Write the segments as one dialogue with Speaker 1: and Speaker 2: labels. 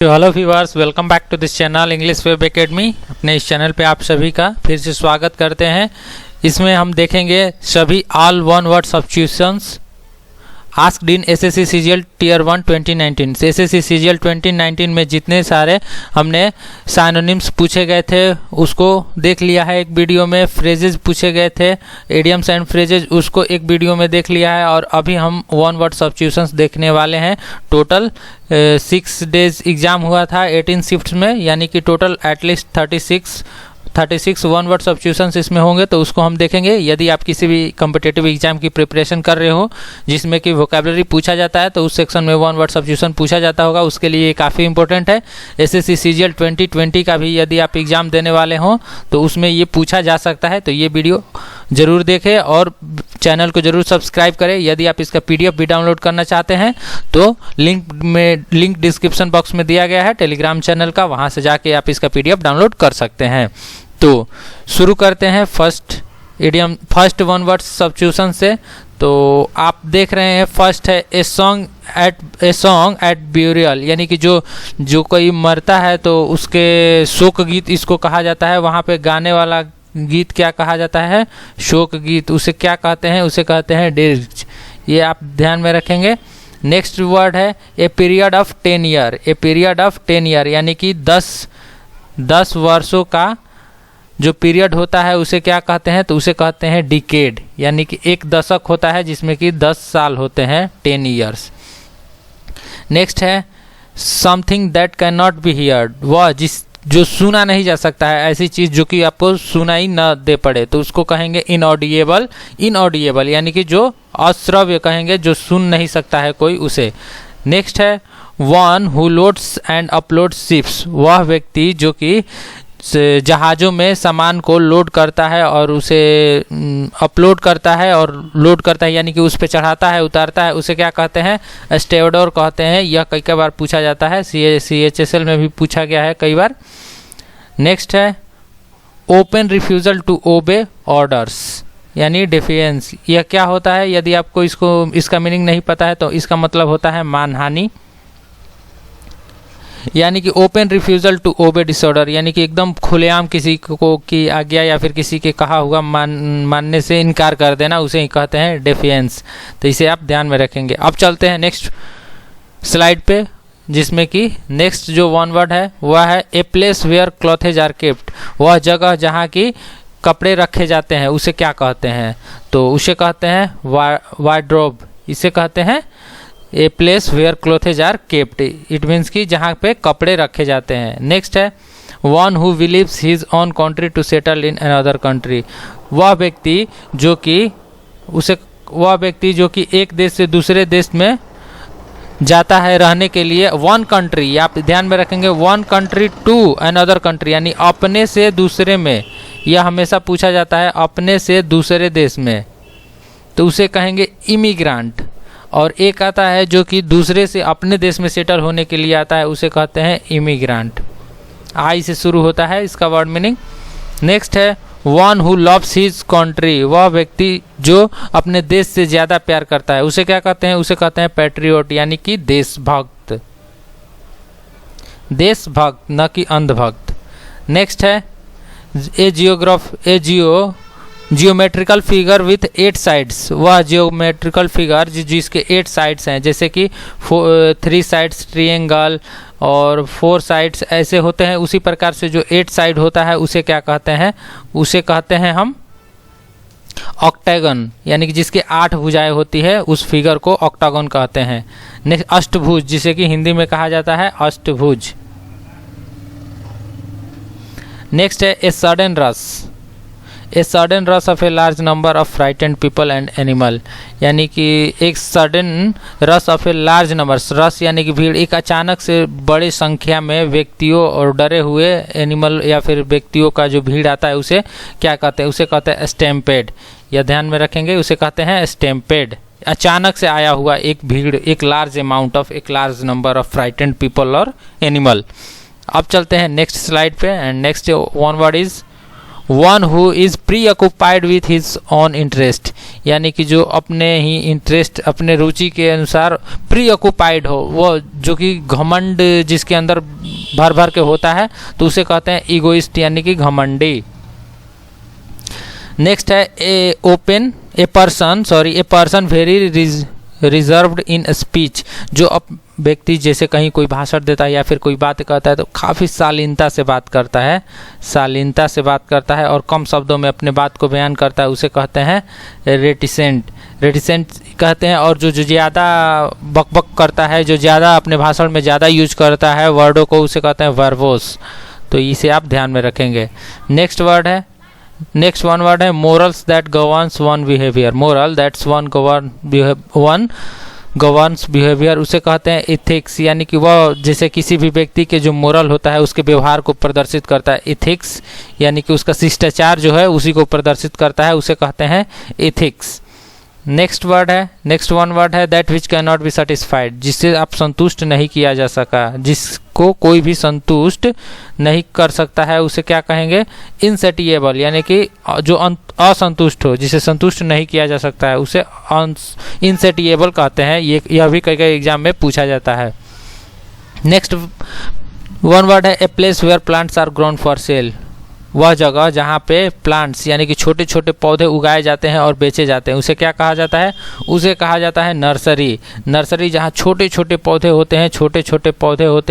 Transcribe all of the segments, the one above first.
Speaker 1: Hello viewers, welcome back to this channel English web academy. अपने इस channel पे आप सभी का फिर से स्वागत करते हैं। इसमें हम देखेंगे सभी all one word substitutions asked in SSC CGL tier 1 2019। SSC CGL 2019 में जितने सारे हमने साइनोनिम्स पूछे गए थे उसको देख लिया है एक वीडियो में। फ्रेजेस पूछे गए थे, एडियम्स एंड फ्रेजेस, उसको एक वीडियो में देख लिया है। और अभी हम वन वर्ड सब्स्टिट्यूशंस देखने वाले हैं। टोटल 6 डेज एग्जाम हुआ था 18 शिफ्ट्स में, यानी कि total at least 36 one word substitutions इसमें होंगे, तो उसको हम देखेंगे। यदि आप किसी भी कॉम्पिटिटिव एग्जाम की प्रिपरेशन कर रहे हो जिसमें कि वोकैबुलरी पूछा जाता है, तो उस सेक्शन में वन वर्ड सब्स्टिट्यूशन पूछा जाता होगा, उसके लिए काफ़ी इंपॉर्टेंट है। एसएससी सीजीएल 2020 का भी यदि आप एग्जाम देने वाले हों तो उसमें ये पूछा जा सकता है। तो ये वीडियो ज़रूर देखें और चैनल को ज़रूर सब्सक्राइब करें। यदि आप इसका पीडीएफ भी डाउनलोड करना चाहते हैं तो लिंक डिस्क्रिप्शन बॉक्स में दिया गया है टेलीग्राम चैनल का, वहाँ से जाके आप इसका पीडीएफ डाउनलोड कर सकते हैं। तो शुरू करते हैं फर्स्ट वन वर्ड सब्स्टिट्यूशन से। तो आप देख रहे हैं फर्स्ट है ए सॉन्ग एट ब्यूरियल, यानी कि जो कोई मरता है तो उसके शोक गीत इसको कहा जाता है। वहाँ पे गाने वाला गीत क्या कहा जाता है? शोक गीत। उसे क्या कहते हैं? उसे कहते हैं डिर्ज। ये आप ध्यान में रखेंगे। नेक्स्ट वर्ड है a period of 10 year. A period of 10 year यानी कि 10 वर्षों का जो पीरियड होता है उसे क्या कहते हैं? तो उसे कहते हैं डिकेड, यानी कि एक दशक होता है जिसमें कि 10 साल होते हैं, 10 ईयर्स। नेक्स्ट है something that can not be heard. वह जो सुना नहीं जा सकता है, ऐसी चीज़ जो कि आपको सुनाई न दे पड़े, तो उसको कहेंगे इनऑडिएबल, यानी कि जो अश्रव्य कहेंगे, जो सुन नहीं सकता है कोई, उसे। नेक्स्ट है one who loads and uploads ships. वह व्यक्ति जो कि जहाज़ों में सामान को लोड करता है और उसे अपलोड करता है और लोड करता है, यानी कि उस पर चढ़ाता है, उतारता है, उसे क्या कहते हैं? स्टेवडोर कहते हैं। यह कई बार पूछा जाता है, CHSL में भी पूछा गया है कई बार। नेक्स्ट है open refusal to obey orders, यानी डिफेंस। यह क्या होता है? यदि आपको इसका मीनिंग नहीं पता है तो इसका मतलब होता है मानहानि, यानी कि open refusal to obey disorder, यानी कि एकदम खुलेआम किसी को की आज्ञा या फिर किसी के कहा हुआ मानने से इनकार कर देना, उसे ही कहते हैं डेफिएंस। तो इसे आप ध्यान में रखेंगे। अब चलते हैं नेक्स्ट स्लाइड पे, जिसमें कि नेक्स्ट जो वन वर्ड है वह है a place where clothes are kept. वह जगह जहाँ की कपड़े रखे जाते हैं उसे क्या कहते हैं? तो उसे कहते हैं वार्डरोब। इसे कहते हैं a place where clothes are kept. It means कि जहाँ पे कपड़े रखे जाते हैं। नेक्स्ट है one who believes his own country to settle in another country. वह व्यक्ति जो कि एक देश से दूसरे देश में जाता है रहने के लिए। वन कंट्री, आप ध्यान में रखेंगे, one country to another country, यानी अपने से दूसरे में। यह हमेशा पूछा जाता है अपने से दूसरे देश में, तो उसे कहेंगे इमिग्रांट। और एक आता है जो कि दूसरे से अपने देश में सेटल होने के लिए आता है, उसे कहते हैं इमिग्रांट। आई से शुरू होता है इसका वर्ड मीनिंग। नेक्स्ट है one who loves his country. वह व्यक्ति जो अपने देश से ज़्यादा प्यार करता है, उसे क्या कहते हैं? उसे कहते हैं पैट्रियोट, यानी कि देशभक्त, न कि अंधभक्त। नेक्स्ट है जियोमेट्रिकल फिगर विथ 8 साइड्स। वह जियोमेट्रिकल फिगर जिसके 8 साइड्स हैं, जैसे कि 3 साइड्स ट्रायंगल और 4 साइड्स ऐसे होते हैं, उसी प्रकार से जो 8 साइड होता है उसे क्या कहते हैं? उसे कहते हैं हम ऑक्टागन, यानी कि जिसके 8 भुजाएं होती है उस फिगर को ऑक्टागन कहते हैं। नेक्स्ट अष्टभुज, जिसे कि हिंदी में कहा जाता है अष्टभुज। नेक्स्ट है a sudden rush of a large number of frightened people and animal, यानी कि एक sudden rush of a large number, rush यानी कि भीड़, एक अचानक से बड़ी संख्या में व्यक्तियों और डरे हुए एनिमल या फिर व्यक्तियों का जो भीड़ आता है उसे क्या कहते हैं? उसे कहते हैं स्टैम्पेड। यह ध्यान में रखेंगे, उसे कहते हैं स्टैम्पेड। अचानक से आया हुआ एक भीड़, एक large number of frightened people और एनिमल। अब चलते हैं नेक्स्ट स्लाइड पे, and next one word is one who is pre occupied with his on interest, यानी कि जो अपने ही इंटरेस्ट, अपने रुचि के अनुसार प्री ऑक्यूपाइड हो, वो जो कि घमंड जिसके अंदर भर भर के होता है, तो उसे कहते हैं ईगोइस्ट, यानी कि घमंडी। नेक्स्ट है a person very reserved in speech, जो व्यक्ति जैसे कहीं कोई भाषण देता है या फिर कोई बात कहता है तो काफ़ी शालीनता से बात करता है और कम शब्दों में अपने बात को बयान करता है, उसे कहते हैं रेटिसेंट कहते हैं। और जो ज़्यादा बकबक करता है, जो ज़्यादा अपने भाषण में ज़्यादा यूज करता है वर्डों को, उसे कहते हैं वर्बोस। तो इसे आप ध्यान में रखेंगे। नेक्स्ट वन वर्ड है morals that governs one behaviour. Moral that's one governs behaviour, उसे कहते हैं इथिक्स, यानी कि वह जैसे किसी भी व्यक्ति के जो मोरल होता है उसके व्यवहार को प्रदर्शित करता है। इथिक्स यानी कि उसका शिष्टाचार जो है उसी को प्रदर्शित करता है, उसे कहते हैं इथिक्स। नेक्स्ट वन वर्ड है that which can not be satisfied, जिससे आप संतुष्ट नहीं किया जा सका, जिसको कोई भी संतुष्ट नहीं कर सकता है, उसे क्या कहेंगे? इनसेटिएबल, यानी कि जो असंतुष्ट हो, जिसे संतुष्ट नहीं किया जा सकता है, उसे इनसेटिएबल कहते हैं। यह भी कई एग्जाम में पूछा जाता है। नेक्स्ट वन वर्ड है a place where plants are grown for sale, वह जगह जहाँ पे प्लांट्स यानी कि छोटे छोटे पौधे उगाए जाते हैं और बेचे जाते हैं, उसे क्या कहा जाता है? उसे कहा जाता है नर्सरी। जहाँ छोटे छोटे पौधे होते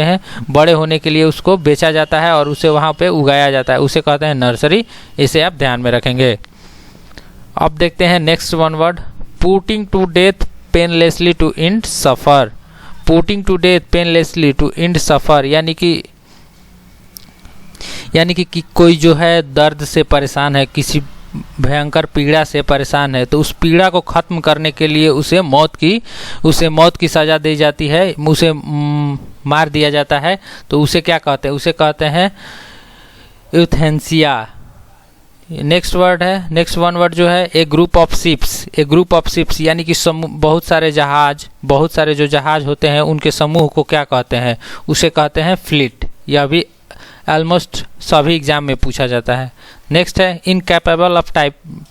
Speaker 1: हैं, बड़े होने के लिए उसको बेचा जाता है और उसे वहाँ पे उगाया जाता है, उसे कहते हैं नर्सरी। इसे आप ध्यान में रखेंगे। अब देखते हैं next one word, putting to death painlessly to end suffer. Putting to death painlessly to end suffer, यानी कि कोई जो है दर्द से परेशान है, किसी भयंकर पीड़ा से परेशान है, तो उस पीड़ा को ख़त्म करने के लिए उसे मौत की सज़ा दी जाती है, उसे मार दिया जाता है, तो उसे क्या कहते हैं? उसे कहते हैं यूथेनेसिया। नेक्स्ट वन वर्ड जो है ए ग्रुप ऑफ शिप्स, यानी कि बहुत सारे जो जहाज होते हैं उनके समूह को क्या कहते हैं? उसे कहते हैं फ्लीट। यह भी ऑलमोस्ट सभी एग्जाम में पूछा जाता है। नेक्स्ट है इनकैपेबल ऑफ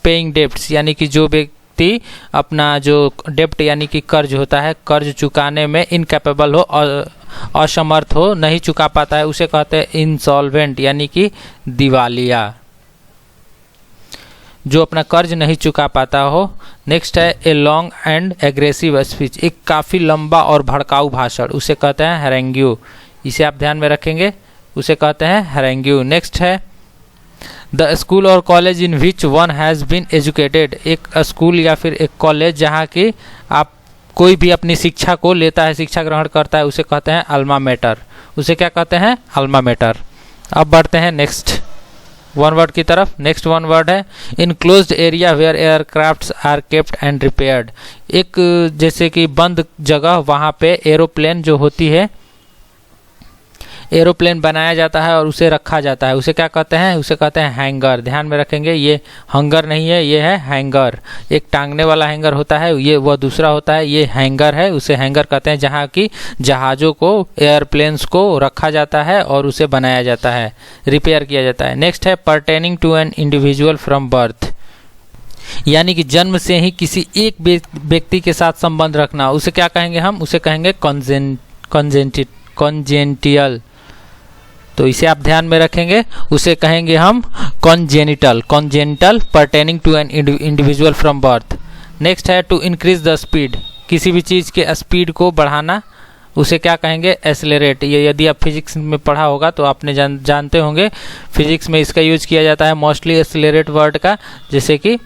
Speaker 1: पेइंग डेब्ट्स, यानी कि जो व्यक्ति अपना जो डेब्ट यानी कि कर्ज होता है, कर्ज चुकाने में इनकैपेबल हो, असमर्थ हो, नहीं चुका पाता है, उसे कहते हैं इंसॉल्वेंट, यानी कि दिवालिया, जो अपना कर्ज नहीं चुका पाता हो। नेक्स्ट है a long and aggressive speech, एक काफ़ी लंबा और भड़काऊ भाषण, उसे कहते हैं हैरेंग्यू। इसे आप ध्यान में रखेंगे, उसे कहते हैं हैरेंग्यू। नेक्स्ट है द स्कूल और college in which one has been educated, एक स्कूल या फिर एक कॉलेज जहाँ की आप कोई भी अपनी शिक्षा को लेता है, शिक्षा ग्रहण करता है, उसे कहते हैं अल्मा मैटर। उसे क्या कहते हैं? Alma mater. अब बढ़ते हैं नेक्स्ट वन वर्ड की तरफ। नेक्स्ट वन वर्ड है enclosed area where aircrafts are kept and repaired, एक जैसे कि बंद जगह, वहाँ पे एरोप्लेन जो होती है, एरोप्लेन बनाया जाता है और उसे रखा जाता है, उसे क्या कहते हैं? उसे कहते हैं हैंगर। ध्यान में रखेंगे, ये हंगर नहीं है, ये है हैंगर। एक टांगने वाला हैंगर होता है, ये वह दूसरा होता है, ये हैंगर है, उसे हैंगर कहते हैं, जहाँ की जहाज़ों को, एयरप्लेन्स को रखा जाता है और उसे बनाया जाता है, रिपेयर किया जाता है। नेक्स्ट है pertaining to an individual from birth, यानी कि जन्म से ही किसी एक व्यक्ति के साथ संबंध रखना, उसे क्या कहेंगे हम? उसे कहेंगे कॉन्जेनिटल। तो इसे आप ध्यान में रखेंगे, उसे कहेंगे हम congenital pertaining to an individual from birth. Next है टू इंक्रीज द स्पीड, किसी भी चीज़ के स्पीड को बढ़ाना, उसे क्या कहेंगे? एक्सेलरेट। ये यदि आप फिजिक्स में पढ़ा होगा तो आपने जानते होंगे, फिजिक्स में इसका यूज किया जाता है मोस्टली एक्सेलरेट वर्ड का, जैसे कि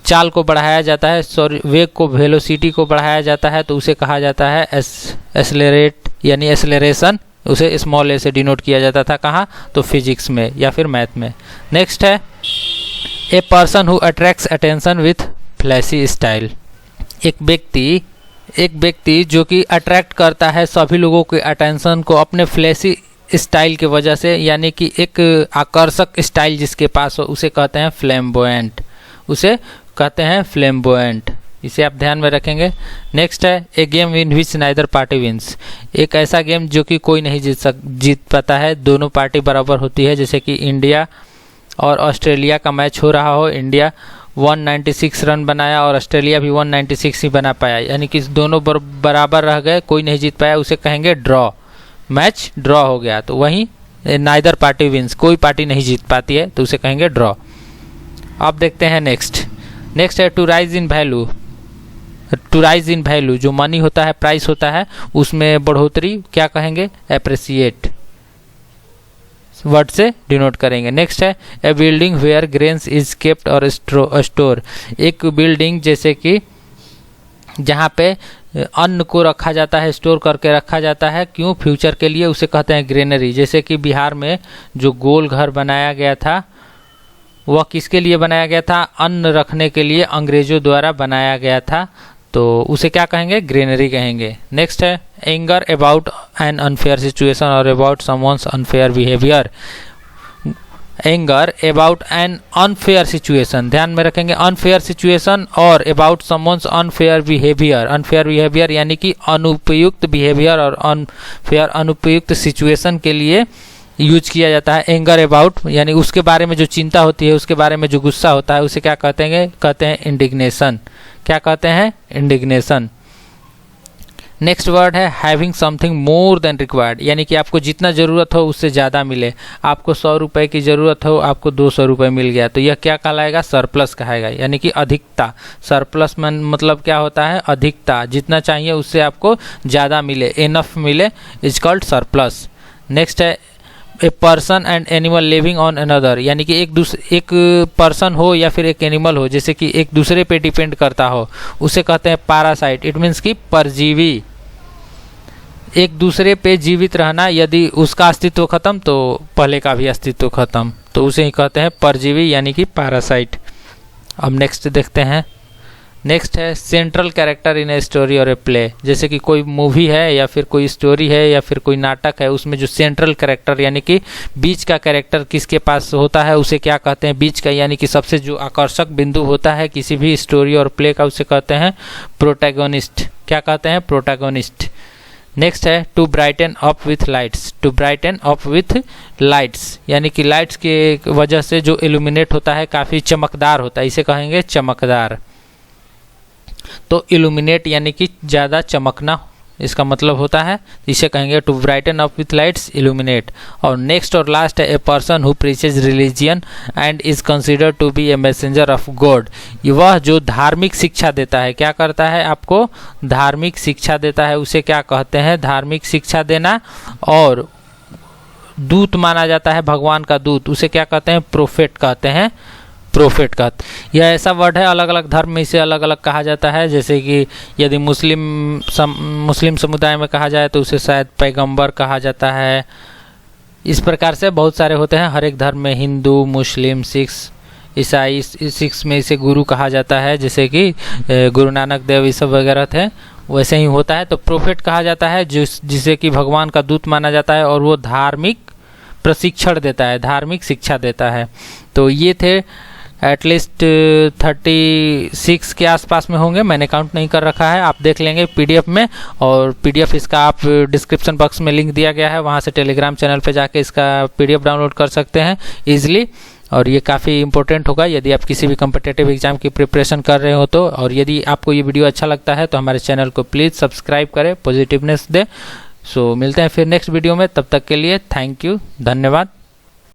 Speaker 1: चाल को बढ़ाया जाता है, वेग को, वेलोसिटी को बढ़ाया जाता है, तो उसे कहा जाता है एक्सेलरेट यानी एक्सेलरेशन। उसे स्मॉल ए से डिनोट किया जाता था, कहाँ? तो फिजिक्स में या फिर मैथ में। नेक्स्ट है a person who attracts attention with flashy style, एक व्यक्ति जो कि अट्रैक्ट करता है सभी लोगों के अटेंशन को अपने फ्लैशी स्टाइल की वजह से, यानी कि एक आकर्षक स्टाइल जिसके पास हो, उसे कहते हैं फ्लैम्बोयेंट। इसे आप ध्यान में रखेंगे। नेक्स्ट है a game in which neither party wins, एक ऐसा गेम जो कि कोई नहीं जीत पाता है, दोनों पार्टी बराबर होती है, जैसे कि इंडिया और ऑस्ट्रेलिया का मैच हो रहा हो, इंडिया 196 रन बनाया और ऑस्ट्रेलिया भी 196 ही बना पाया, यानी कि दोनों बराबर रह गए, कोई नहीं जीत पाया, उसे कहेंगे ड्रॉ, मैच ड्रॉ हो गया। तो वहीं नाइदर पार्टी विंस, कोई पार्टी नहीं जीत पाती है, तो उसे कहेंगे ड्रॉ। अब देखते हैं नेक्स्ट है to rise in value. To rise in value, जो मनी होता है, प्राइस होता है, उसमें बढ़ोतरी क्या कहेंगे? एप्रिसिएट वर्ड से डिनोट करेंगे। नेक्स्ट है a building where grains is kept और स्टोर। एक बिल्डिंग जैसे कि जहाँ पे अन्न को रखा जाता है, स्टोर करके रखा जाता है, क्यों? फ्यूचर के लिए, उसे कहते हैं ग्रेनरी। जैसे कि बिहार में जो गोल घर बनाया गया था, वह किसके लिए बनाया गया था? अन्न रखने के लिए अंग्रेजों द्वारा बनाया गया था, तो उसे क्या कहेंगे? ग्रेनरी कहेंगे। नेक्स्ट है anger about an unfair situation और about someone's unfair behaviour. Anger about an unfair situation, ध्यान में रखेंगे, अनफेयर सिचुएशन और about someone's unfair behaviour. Unfair behaviour यानी कि अनुपयुक्त बिहेवियर और अनफेयर अनुपयुक्त सिचुएशन के लिए यूज किया जाता है। एंगर अबाउट यानी उसके बारे में जो चिंता होती है, उसके बारे में जो गुस्सा होता है, उसे क्या कहते हैं? कहते हैं इंडिग्नेशन। क्या कहते हैं? इंडिग्नेशन। नेक्स्ट वर्ड है having something more than required, यानी कि आपको जितना ज़रूरत हो उससे ज़्यादा मिले। आपको 100 रुपये की ज़रूरत हो, आपको 200 रुपये मिल गया, तो यह क्या कहलाएगा? सरप्लस कहेगा, यानी कि अधिकता। सरप्लस मतलब क्या होता है? अधिकता, जितना चाहिए उससे आपको ज़्यादा मिले, इनफ मिले, इज कॉल्ड सरप्लस। नेक्स्ट है a person and animal living on another, यानी कि एक पर्सन हो या फिर एक एनिमल हो, जैसे कि एक दूसरे पे डिपेंड करता हो, उसे कहते हैं पैरासाइट। इट मीन्स कि परजीवी, एक दूसरे पे जीवित रहना, यदि उसका अस्तित्व खत्म तो पहले का भी अस्तित्व खत्म, तो उसे ही कहते हैं परजीवी, यानी कि पैरासाइट। अब नेक्स्ट देखते हैं। नेक्स्ट है central character in a story और ए प्ले। जैसे कि कोई मूवी है या फिर कोई स्टोरी है या फिर कोई नाटक है, उसमें जो सेंट्रल कैरेक्टर यानी कि बीच का कैरेक्टर किसके पास होता है, उसे क्या कहते हैं? बीच का, यानी कि सबसे जो आकर्षक बिंदु होता है किसी भी स्टोरी और प्ले का, उसे कहते हैं प्रोटैगोनिस्ट। क्या कहते हैं? प्रोटैगोनिस्ट। नेक्स्ट है to brighten up with lights. To brighten up with lights, यानी कि लाइट्स के वजह से जो इल्यूमिनेट होता है, काफ़ी चमकदार होता है, इसे कहेंगे चमकदार। तो इल्यूमिनेट यानी कि ज़्यादा चमकना, इसका मतलब होता है, इसे कहेंगे to brighten up with lights, illuminate. और नेक्स्ट और लास्ट है a person who preaches religion and is considered to be a messenger of God. वह जो धार्मिक शिक्षा देता है, क्या करता है? आपको धार्मिक शिक्षा देता है, उसे क्या कहते हैं? धार्मिक शिक्षा देना। और दूत माना जाता है, भगवान का दूत, उसे क्या कहते हैं? प्रोफेट कहते हैं, प्रोफेट का। यह ऐसा वर्ड है, अलग अलग धर्म में इसे अलग अलग कहा जाता है। जैसे कि यदि मुस्लिम समुदाय में कहा जाए तो उसे शायद पैगंबर कहा जाता है। इस प्रकार से बहुत सारे होते हैं हर एक धर्म में, हिंदू, मुस्लिम, सिख, ईसाई। सिख में इसे गुरु कहा जाता है, जैसे कि गुरु नानक देव, ये सब वगैरह थे, वैसे ही होता है। तो प्रोफेट कहा जाता है जिसे कि भगवान का दूत माना जाता है, और वो धार्मिक प्रशिक्षण देता है, धार्मिक शिक्षा देता है। तो ये थे एटलीस्ट 36 के आसपास में होंगे, मैंने काउंट नहीं कर रखा है, आप देख लेंगे पीडीएफ में। और पीडीएफ इसका आप डिस्क्रिप्शन बॉक्स में लिंक दिया गया है, वहाँ से टेलीग्राम चैनल पे जाके इसका पीडीएफ डाउनलोड कर सकते हैं ईजिली। और ये काफ़ी इंपॉर्टेंट होगा यदि आप किसी भी कम्पिटिटिव एग्जाम की प्रिपरेशन कर रहे हो तो। और यदि आपको ये वीडियो अच्छा लगता है तो हमारे चैनल को प्लीज़ सब्सक्राइब करें, पॉजिटिवनेस दें। सो मिलते हैं फिर नेक्स्ट वीडियो में, तब तक के लिए थैंक यू, धन्यवाद।